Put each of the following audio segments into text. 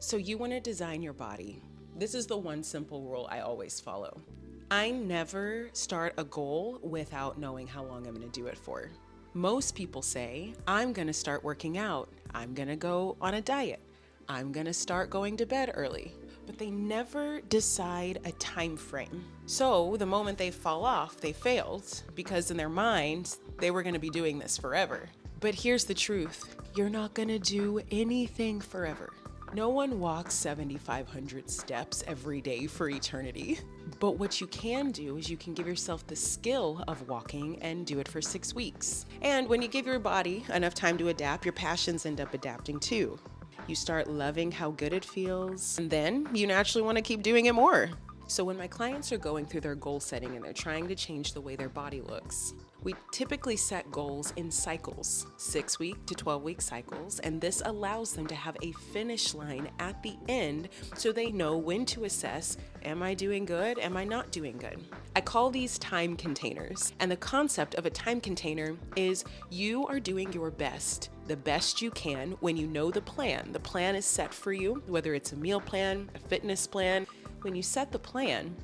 So you want to design your body. This is the one simple rule I always follow. I never start a goal without knowing how long I'm going to do it for. Most people say, I'm going to start working out. I'm going to go on a diet. I'm going to start going to bed early. But they never decide a time frame. So the moment they fall off, they failed because in their minds, they were going to be doing this forever. But here's the truth. You're not going to do anything forever. No one walks 7,500 steps every day for eternity. But what you can do is you can give yourself the skill of walking and do it for 6 weeks. And when you give your body enough time to adapt, your passions end up adapting too. You start loving how good it feels, and then you naturally want to keep doing it more. So when my clients are going through their goal setting and they're trying to change the way their body looks, we typically set goals in cycles, 6-week to 12-week cycles, and this allows them to have a finish line at the end so they know when to assess, am I doing good, am I not doing good? I call these time containers, and the concept of a time container is you are doing your best, the best you can when you know the plan. The plan is set for you, whether it's a meal plan, a fitness plan. When you set the plan,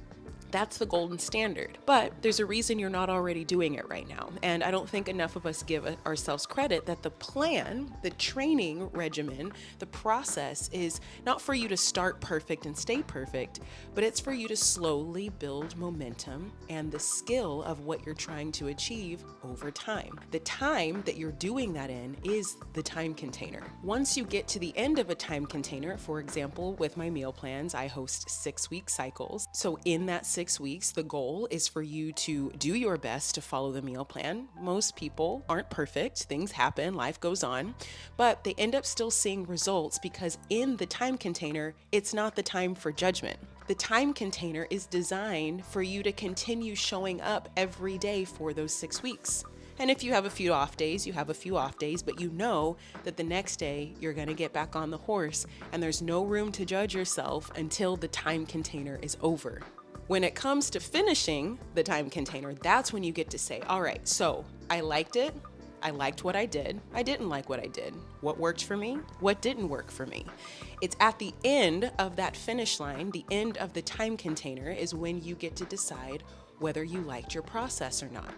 that's the golden standard. But there's a reason you're not already doing it right now. And I don't think enough of us give ourselves credit that the plan, the training regimen, the process is not for you to start perfect and stay perfect, but it's for you to slowly build momentum and the skill of what you're trying to achieve over time. The time that you're doing that in is the time container. Once you get to the end of a time container, for example, with my meal plans, I host 6-week cycles. So in that 6 weeks, the goal is for you to do your best to follow the meal plan. Most people aren't perfect. Things happen, life goes on, but they end up still seeing results because in the time container, it's not the time for judgment. The time container is designed for you to continue showing up every day for those 6 weeks. And if you have a few off days, you have a few off days, but you know that the next day you're going to get back on the horse and there's no room to judge yourself until the time container is over. When it comes to finishing the time container, that's when you get to say, all right, so I liked it. I liked what I did. I didn't like what I did. What worked for me? What didn't work for me? It's at the end of that finish line, the end of the time container is when you get to decide whether you liked your process or not.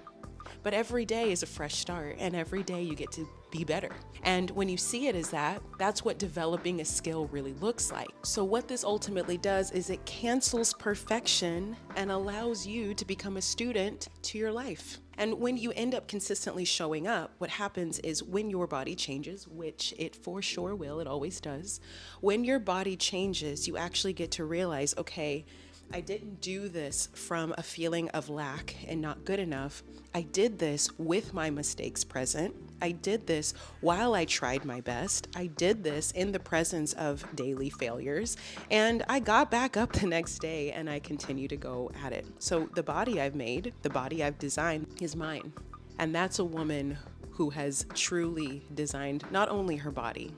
But every day is a fresh start, and every day you get to be better. And when you see it as that, that's what developing a skill really looks like. So what this ultimately does is it cancels perfection and allows you to become a student to your life. And when you end up consistently showing up, what happens is when your body changes, which it for sure will, it always does, when your body changes, you actually get to realize, okay, I didn't do this from a feeling of lack and not good enough. I did this with my mistakes present. I did this while I tried my best. I did this in the presence of daily failures. And I got back up the next day and I continue to go at it. So the body I've made, the body I've designed is mine. And that's a woman who has truly designed not only her body,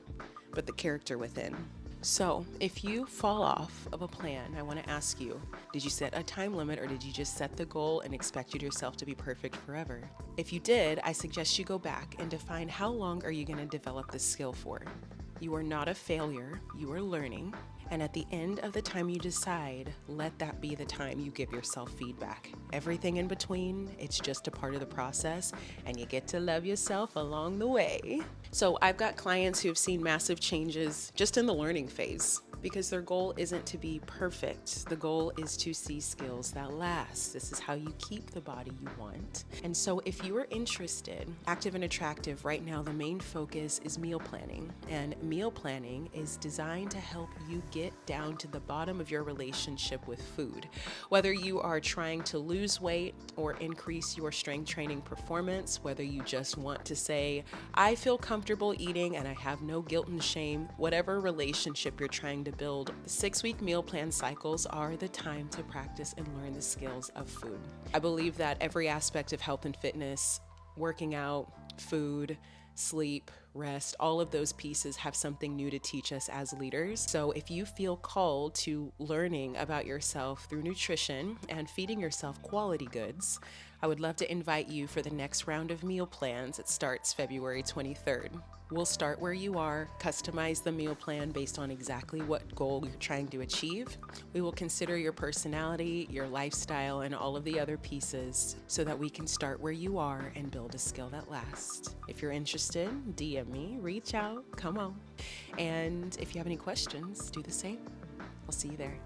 but the character within. So if you fall off of a plan, I want to ask you, did you set a time limit or did you just set the goal and expected yourself to be perfect forever? If you did, I suggest you go back and define how long are you going to develop this skill for. You are not a failure, you are learning. And at the end of the time you decide, let that be the time you give yourself feedback. Everything in between, it's just a part of the process and you get to love yourself along the way. So I've got clients who have seen massive changes just in the learning phase because their goal isn't to be perfect. The goal is to see skills that last. This is how you keep the body you want. And so if you are interested, Active and Attractive, right now the main focus is meal planning. And meal planning is designed to help you get down to the bottom of your relationship with food. Whether you are trying to lose weight or increase your strength training performance, whether you just want to say, I feel comfortable eating and I have no guilt and shame, whatever relationship you're trying to build, the 6-week meal plan cycles are the time to practice and learn the skills of food. I believe that every aspect of health and fitness, working out, food, sleep, rest, all of those pieces have something new to teach us as leaders. So if you feel called to learning about yourself through nutrition and feeding yourself quality goods, I would love to invite you for the next round of meal plans. It starts February 23rd. We'll start where you are, customize the meal plan based on exactly what goal you're trying to achieve. We will consider your personality, your lifestyle, and all of the other pieces so that we can start where you are and build a skill that lasts. If you're interested, DM me, reach out, come on. And if you have any questions, do the same. I'll see you there.